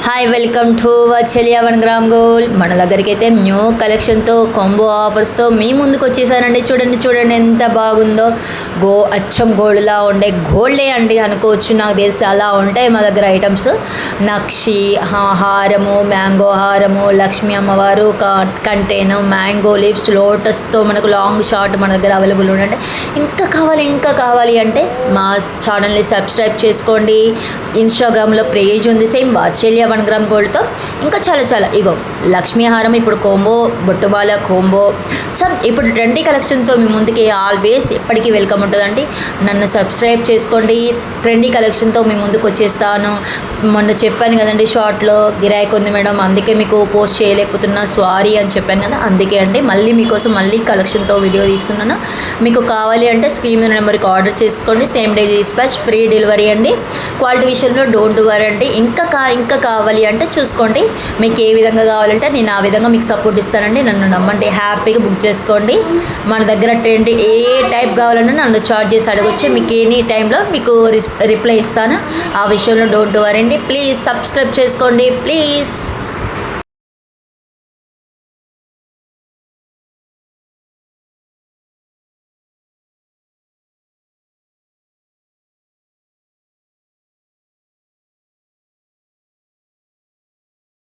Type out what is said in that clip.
Hi welcome to Vatsalya 1 gram gold. మన దగ్గరికి అయితే న్యూ కలెక్షన్తో కాంబో ఆఫర్స్తో మీ ముందుకు వచ్చేసానండి. చూడండి ఎంత బాగుందో. అచ్చం గోల్డ్లా ఉండే గోల్డే అండి అనుకోవచ్చు. నాకు తెలిసి అలా ఉంటాయి మా దగ్గర ఐటమ్స్. నక్షి హారము, మ్యాంగో హారము, లక్ష్మీ అమ్మవారు కంటైన్, మ్యాంగో లిప్స్, లోటస్తో మనకు లాంగ్ షార్ట్ మన దగ్గర అవైలబుల్ ఉండండి. ఇంకా కావాలి అంటే మా ఛానల్ని సబ్స్క్రైబ్ చేసుకోండి. ఇన్స్టాగ్రామ్లో పేజ్ ఉంది సేమ్ వత్సల్య 1 గ్రామ్ గోల్డ్తో. ఇంకా చాలా ఇగో లక్ష్మీ హారం ఇప్పుడు కోంబో, బొట్టుమాల కోంబో, సబ్ ఇప్పుడు ట్రెండీ కలెక్షన్తో మీ ముందుకి ఆల్వేస్ ఎప్పటికీ వెల్కమ్ ఉంటుందండి. నన్ను సబ్స్క్రైబ్ చేసుకోండి. ట్రెండీ కలెక్షన్తో మీ ముందుకు వచ్చేస్తాను. మొన్న చెప్పాను కదండి షార్ట్లో గిరాకీ ఉంది మేడం, అందుకే మీకు పోస్ట్ చేయలేకపోతున్నా, సారీ అని చెప్పాను కదా. అందుకే అండి మీకోసం మళ్ళీ కలెక్షన్తో వీడియో తీస్తున్నాను. మీకు కావాలి అంటే స్క్రీన్ మీద నెంబర్కి ఆర్డర్ చేసుకోండి. Same day dispatch, free delivery అండి. క్వాలిటీ విషయంలో డోంట్ వరీ అండి. ఇంకా కావాలి అంటే చూసుకోండి. మీకు ఏ విధంగా కావాలంటే నేను ఆ విధంగా మీకు సపోర్ట్ ఇస్తానండి. నన్ను నమ్మండి, హ్యాపీగా బుక్ చేసుకోండి. మన దగ్గర ట్రెండ్ ఏ టైప్ కావాలన్నా నన్ను చార్జ్ చేసి అడగొచ్చు. మీకు ఎనీ టైంలో మీకు రిప్లై ఇస్తాను. ఆ విషయంలో డోంట్ వరీ అండి. ప్లీజ్ సబ్స్క్రైబ్ చేసుకోండి ప్లీజ్.